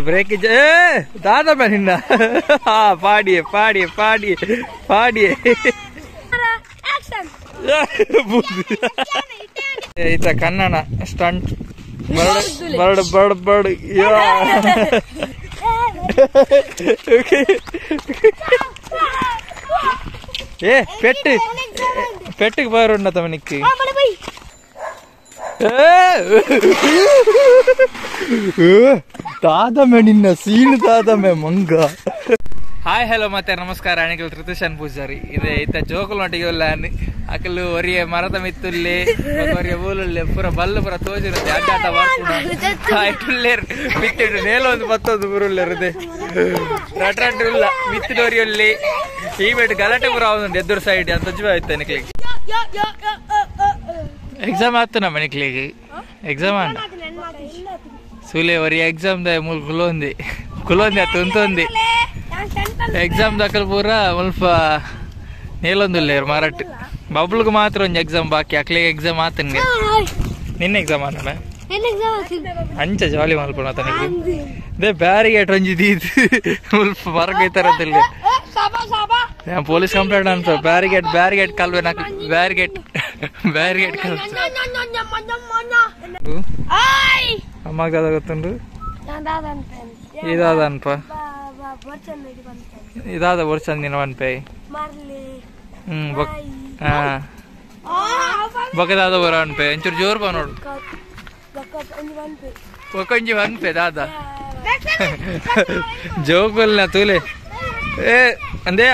Break ದಾದ ನಿನ್ನ ಪಾಡಿಯೇ ಪಾಡಿಯೇ ಪಾಡಿಯೇ ಪಾಡಿಯೇ ಈತ Kannada stunt bird bird bird ఏ పెట్టుకు బారున్న తమనికి ದಾದಮೆ ನಿನ್ನ ಸೀನು ದಾದಮೆ ಮಂಗ. ಹಾಯ್ ಹಲೋ ಮತ್ತೆ ನಮಸ್ಕಾರ ಅಣಿಕಲ್ ಋತುಶನ್ ಪೂಜಾರಿ ಇದೆ ಈತ ಜೋಕಲ್ ನಟಿಗೆ ಉಲ್ಲಾನಿ ಅಕಲು ಒರಿಯ ಮರದ ಮಿತ್ತುಲ್ಲಿ ಒರಿಯ ಊಲುಳ್ಳಿ ಪೂರ ಬಲ್ಲು ಪೂರ ತೋಜಿರುತ್ತೆ ಅಡ್ಡಾಟ ಮಾಡ್ಕೊಂಡು ಮಿತ್ತಿಟ್ಟು ನೇಲ ಒಂದು ಮತ್ತೊಂದು ಪುರುಳ್ಳಿರುತ್ತೆ ರಟ್ ಇಲ್ಲ ಮಿತ್ತಿನೊರಿಯಲ್ಲಿ ಈ ಬಿಟ್ಟು ಗಲಾಟೆ ಪುರ ಒಂದು ಎದುರು ಸೈಡ್ ಅಂತ ಜೀವ ಆಯ್ತು ನಿಕ್ಲಿಗೆ ಎಕ್ಸಾಮ್ ಆಯ್ತು ನಮ್ಮ ನಿಕ್ಲಿಗೆ ಎಕ್ಸಾಮ್ ಅಣ್ಣ ಸೂಲೆ ಒರಿಯ ಎಕ್ಸಾಮ್ ದ ಮೂಲ ಕುಲೊಂದಿ ಆಯ್ತು ಉಂತೊಂದಿ ಎಕ್ಸಾಮ್ ದಾಖಲು ಪೂರ ಸ್ವಲ್ಪ ನೇಲೊಂದುಲ್ಲೇರು ಮಾರಾಟ ಬಬ್ಲ್ಗೆ ಮಾತ್ರ ಒಂದು ಎಕ್ಸಾಮ್ ಬಾಕಿ ಅಕ್ಲಿಗೆ ಎಕ್ಸಾಮ್ ಆತನ್ಗೆ ನಿನ್ನ ಎಕ್ಸಾಮ್ ಆನ ಅಂಚ ಜಾಲಿ ಮಲ್ಪಣ ತನಗೆ ಇದೇ ಬ್ಯಾರಿಗೇಟ್ ಒಂಜಿದ್ದು ಸ್ವಲ್ಪ ಹೊರಗೈತಾರದಿಲ್ಲ ಪೊಲೀಸ್ ಕಂಪ್ಲೇಂಟ್ ಅಂತ ಬ್ಯಾರಿಗೇಟ್ ಕಲ್ವೆ ಬ್ಯಾರಿಗೇಟ್ ಕಲ್ ಅಮ್ಮಾಗ ದಾದ ಗೊತ್ತುಂಡು ಇದಾದ ಅನ್ಪ ಇದಾದ ವರ್ಷ ದಿನ ಒನ್ಪೆ ಬೊಕ್ಕದಾದ ಬರ ಒನ್ಪೆ ಒಂಚೂರು ಜೋರ್ ಬಾ ನೋಡು ಒಕೊಂಜಿ ಒನ್ಪೆ ದಾದ ಜೋಕಲ್ನ ತೂಲೆ ಏ ಅಂದೇ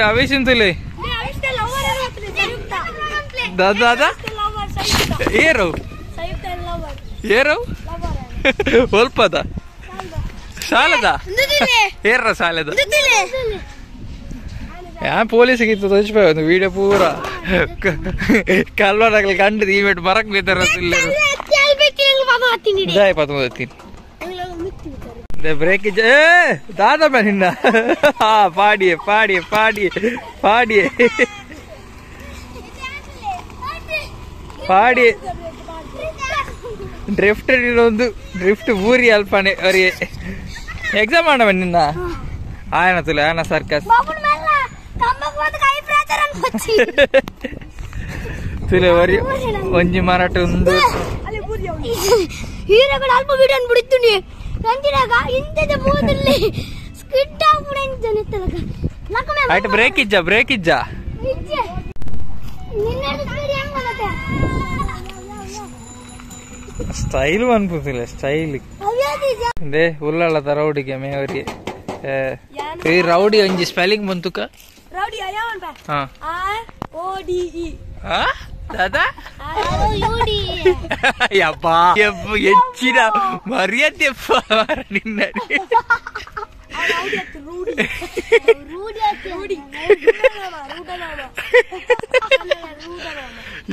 ಆವೇಶನ್ ತೂಲೆ ದಾದ ಏರವ್ ಒಲ್ಪದ ಶಾಲದ ಏರ್ರ ಶಾಲೆದ ಪೊಲೀಸಿಗೆ ಇತ್ತು ತೋರಿಸ್ಬೇ ಒಂದು ವಿಡಿಯೋ ಪೂರ ಕಲ್ವರಾಗಲಿ ಕಂಡಿದ್ದು ಈ ಮೆಟ್ ಮರಕ್ ಬೇತಾರ ಬ್ರೇಕ್ ದಾದ ನಿನ್ನ ಪಾಡಿಯೇ ಪಾಡಿಯೇ ಪಾಡಿಯೇ ಪಾಡಿಯೇ ಪಾಡಿಯೇ ಡ್ರಿಫ್ಟ್ ಊರಿ ಅಲ್ಪನೆ ಅವರಿಗೆ ಎಕ್ಸಾಮ್ ಮಾಡವ ನಿನ್ನ ಆಯನ ತುಲೆ ಆಯನ ಸರ್ಕಸ್ ತುಲೆ ವರಿ ಒಂಜಿ ಮಾರಾಟ ಒಂದು ಆಯ್ತು ಬ್ರೇಕ್ ಇಜ್ಜ ಸ್ಟೈಲ್ ಅನ್ಪುತ್ತಿಲ್ಲ ಸ್ಟೈಲ್ ದೇ ಉಳ್ಳಾಳದ ರೌಡಿಗೆ ಮೇವರಿಗೆ ಈ ರೌಡಿ ಒಂಜಿ ಸ್ಪೆಲ್ಲಿಂಗ್ ಬಂತುಕ ದಾದಾ ಹೆಚ್ಚಿನ ಮರ್ಯಾದೆ ನಿನ್ನ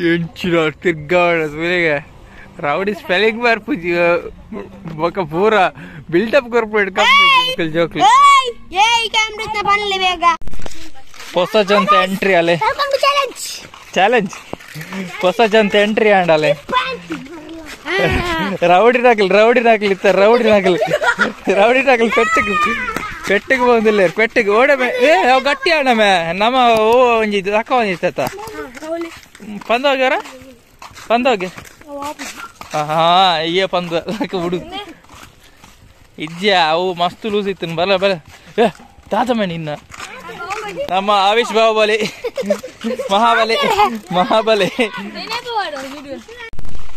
ಹೆಂಚಿನ ತಿರ್ಗಾಡ ಸುಲಿಗೆ ರೌಡಿ ಸ್ಪೆಲ್ಲಿಂಗ್ ಬರ್ಪುಜಿ ಬೊಕ್ಕ ಪೂರ ಬಿಲ್ಡಪ್ ಕಾರ್ಪೊರೇಟ್ ಕಂಪನಿ ಜೋಕ್ಲಿ ಹೊಸ ಜಂತ ಎಂಟ್ರಿ ಅಲೆ ಚಾಲೆಂಜ್ ಹೊಸ ಜಂತ ಎಂಟ್ರಿ ಆಂಡಲೆ ರೌಡಿ ನಾಕಲ್ ಇತ್ತ ರೌಡಿ ನಾಕಲ್ ಪೆಟ್ಟಿಗೆ ಬಂದಿಲ್ಲ ಪೆಟ್ಟಿಗೆ ಓಡಮೆ ಗಟ್ಟಿ ಆಡಮೆ ನಮ್ಮ ಓ ಒಂಜಿ ಅಕ್ಕ ಒಂದಿತ್ತ ಪಂದೋಗೆ ಹಾ ಅಯ್ಯ ಪಂದ ಹುಡು ಇಜ್ಜ ಅವು ಮಸ್ತ್ ಲೂಸ್ ಇತ್ತು ಬಲ ತಾತಮ್ಮ ನಿನ್ನ ನಮ್ಮ ಆವೇಶ್ ಬಾಹುಬಲಿ ಮಹಾಬಲಿ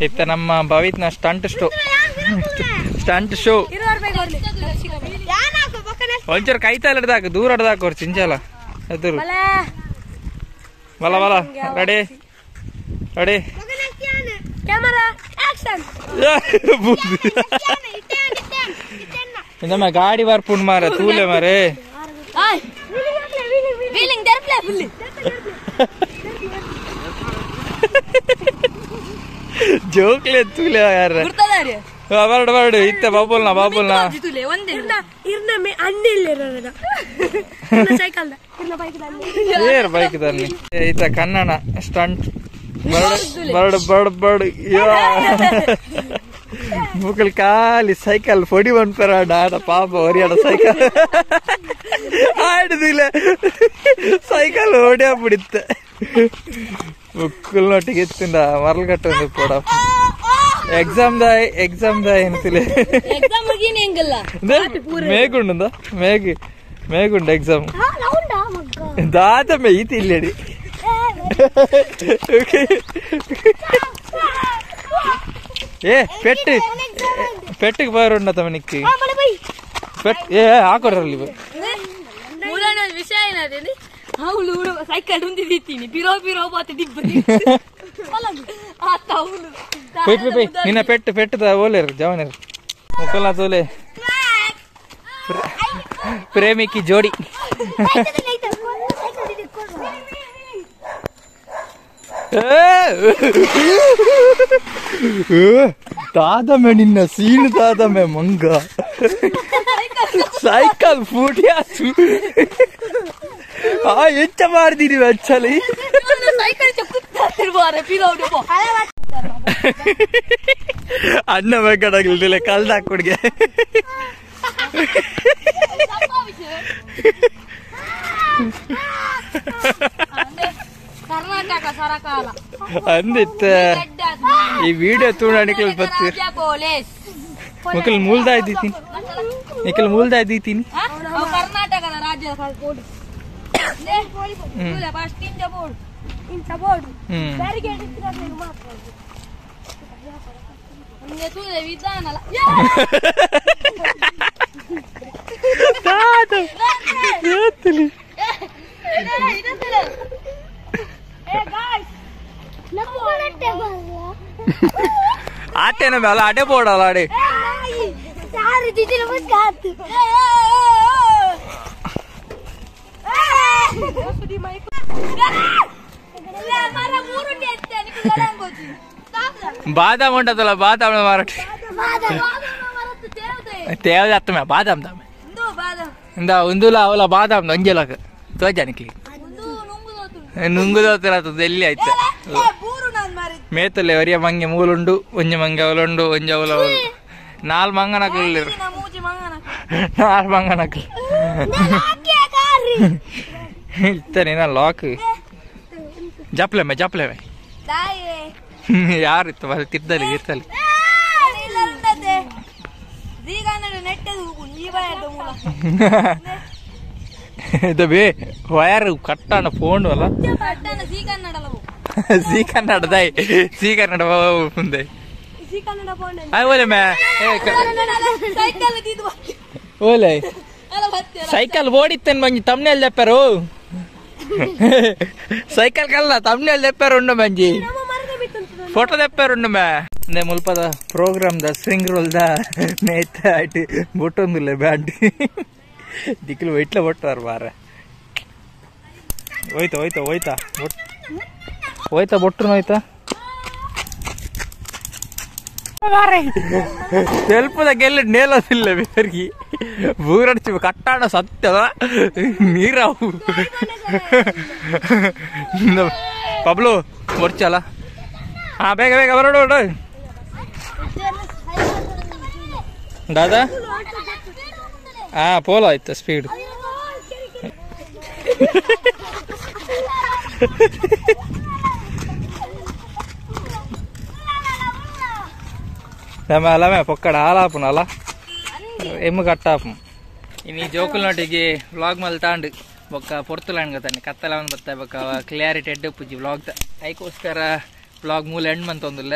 ಇತ್ತ ನಮ್ಮ ಭವಿತ್ನ ಸ್ಟಂಟ್ ಶೋ ಒಂಚೂರು ಕೈತಾಲ ಹಿಡ್ದಾಕ ದೂರ ಹಿಡ್ದಾಕ ಅವ್ರು ಚಿಂಚಲ ಎದುರು ಬಲ ರೆಡಿ ನಮ್ಮ ಗಾಡಿ ಬರ್ಪುಂಡ್ ಮಾರ ತೂಲೆ ಮಾರೆ ಜೋಕ್ಲೆ ತೂಲೆ ಯಾರ ಬರ್ಡು ಇತ್ತ ಬಾಬುಲ್ನ ಬೈಕ್ ದಲ್ಲಿ ಈತ ಕನ್ನಡ ಸ್ಟಂಟ್ ಬರ್ಡ್ ಮುಕ್ಕಳು ಖಾಲಿ ಸೈಕಲ್ ಪೊಡಿ ಬಂದ್ಪರ ಆಡ ಪಾಪ ಹೊರಿಯಾಡ ಸೈಕಲ್ ಆಡುದಿಲ್ಲ ಸೈಕಲ್ ಹೊಡಿಯ ಬಿಡಿತ್ತ ಮುಕ್ಕಲ್ನೊಟ್ಟಿಗೆ ಎತ್ತಿಂದ ಮರಳು ಕಟ್ಟೊಂದು ಪೋಡ ಎಕ್ಸಾಮ್ ದ ಎಂತಿಲ್ಲ ಮೇಗುಂಡ ಮೇಗುಂಡ ಎಕ್ಸಾಮ್ ದಾದ ಮೇಯ್ತಿ ಇಲ್ಲಡಿ ఏ పెట్టుకు పోరున్న తమనికి ఏ ఆకొర్రలు విషయం సైకిల్ ఉంది తిని పిరో పోతే నిన్న పెట్టుదా ఓలేరు జవనేరు ముక్కలా తోలే ప్రేమికి జోడి ತಾದಮೆ ನಿನ್ನ ಸೀನು ತಾದಮೆ ಮಂಗ ಸೈಕಲ್ ಫೂಟ್ಯಾಸು ಹೆಚ್ಚ ಮಾಡ್ದಿರಿ ಅಚ್ಚಲಿ ಅಣ್ಣ ಬೇಕಾಗಿಲ್ದಿಲ್ಲ ಕಲ್ದ ಹಾಕೊಡ್ಗೆ ಕರ್ನಾಟಕ ಸರಕಾರ ಅಂದಿತ್ತ ಈ ವಿಡಿಯೋ ತೂಡಾಣಿಕಲ್ ಬರ್ತೀರಿ ಮಕ್ಕಳು ಮೂಲ್ದ ಇದ್ದೀತೀನಿ ನಿಕ್ಕಲ್ ಮೂಲ್ದ ಇದ್ದೀತೀನಿ ಕರ್ನಾಟಕದ ರಾಜ್ಯ ವಿಧಾನ ಆಟೇನ ಮೇಲೆ ಅಡೆ ಬೋಡಲ್ಲ ಅಡೆ ಬಾದಾಮ್ ಉಂಟದಲ್ಲ ಬಾದಾಮ್ ಮಾರಾಟ ತೇವದ ಅತ್ತಮೆ ಬಾದಾಮ್ ದಾಮೆ ಇಂದ ಒಂದುಲ ಅವಲ ಬಾದಾಮ್ ಅಂಜಲಕ ತೋಜಾನಿಕ್ಲಿ ನುಂಗುದೋತರ ಎಲ್ಲಿ ಆಯ್ತು ಮೇತಲೆ ಒರಿಯ ಮಂಗೆ ಮೂಲುಂಡು ಒಂಜಿ ಮಂಗೆ ಅವಲುಂಡು ಒಂಜಿ ಅವಲ ನಾಲ್ ಮಂಗನಕ್ಲು ನಾಲ್ ಮಂಗನಕ್ಲು ಇರ್ತಾನೆ ನಾ ಲಾಕ್ ಜಪ್ಲೆಮೆ ಯಾರಿತ್ತು ತಿರ್ದಲ್ಲಿ ಇರ್ತಲ್ಲಿ ಬೇ ವಯರ್ ಕಟ್ಟಾನ ಫೋನ್ ಅಲ್ಲ ಸಿ ಕನ್ನಡ ಮುಂದೆ ಓಲೆ ಸೈಕಲ್ ಓಡಿತ್ತೇನೆ ಮಂಜಿ ತಮ್ನೆಲ್ ತೆಪ್ಪಾರು ಸೈಕಲ್ ಕಲ್ಲ ತಮ್ನೆಲ್ ತೆಪ್ಪಾರು ಉಂಡು ಮಂಜಿ ಫೋಟೋ ತೆಪ್ಪಾರು ಉಂಡು ಮೇ ಅಂದೆ ಮುಲ್ಪದ ಪ್ರೋಗ್ರಾಮ್ ದ ಸ್ವಿಂಗ್ ರೋಲ್ ದ ನೇತ ಆಯ್ತು ಬೊಟ್ಟೊಂದಿಲ್ಲ ಬ್ಯಾಂಡ್ ದಿಕ್ಕಲು ವೈಟ್ಲ ಬೊಟ್ಟಾರ ಬಾರ ಹೋಯ್ತಾ ಬೊಟ್ಟರು ಹೋಯ್ತಾ ತೆಲ್ಪದ ಗೆಲ್ಲ ನೇಲೋದಿಲ್ಲ ಬೇರ್ಗಿ ಬೂರಡ್ಸಿ ಕಟ್ಟಾಡ ಸತ್ಯದ ನೀರಾವು ಪಬ್ಲು ಬರ್ಚಲ್ಲ ಹಾ ಬೇಗ ಹೊರಡು ದಾದಾ ಹಾ ಪೋಲ ಆಯ್ತು ಸ್ಪೀಡ್ లమే పొక్కడ ఆలాపను అలా ఎమ్ము కట్టాపం ఇన్ని జోకులనోటికి వ్లాగ్ మల్తాండు ఒక పొర్తులాంಡ್ కదండి కత్తలవన్ ಬತ್ತ ಬಕ ಕ್ಲಾರಿಟಿ ಎಡ್ಡೆ ಪುಜಿ ವ್ಲಾಗ್ ದ ಐಕೋಸ್ಕರ ವ್ಲಾಗ್ ಮೂಲ ಎಂಡ್ ಮಂತ್ ಒಂದಿಲ್ಲ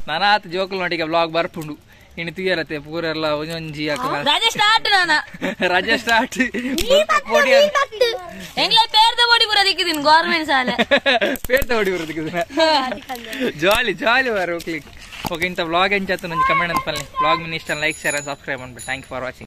ನಾನಾತ್ ಜೋಕುಲನೋಟಿಗೆ ವ್ಲಾಗ್ ಬರ್ಪುಂಡು ಇನ್ನು ತುಯರತೆ ಪೂರೆಲ್ಲ ಒಂಜೊಂಜಿ ಹಾಕಲ ರಜೆ ಸ್ಟಾರ್ಟ್ ಎಂಗ್ಲ ಪೇರ್ದ ಬಡಿ ಪೂರ ದಿಕ್ಕಿದಿನ್ ಗವರ್ನಮೆಂಟ್ ಶಾಲೆ ಪೇರ್ದ ಬಡಿ ಪೂರ ದಿಕ್ಕಿದಿನ ಜಾಲಿ ವಾರ ಹೋಗ್ಲಿಕ್ಕೆ ಓಕೆ ಇಂಥ ವ್ಲಾಗ್ ಎಂಚಾತು ನಂಗೆ ಕಮೆಂಟ್ ಅಂತ ವ್ಲಾಗ್ ಮಿನಿ ಇಷ್ಟ ಲೈಕ್ ಶೇರ್ ಸಬ್ಸ್ಕ್ರೈಬ್ ಮಾಡ್ಬಿಟ್ಟು ಥ್ಯಾಂಕ್ ಯು ಫಾರ್ ವಾಚಿಂಗ್.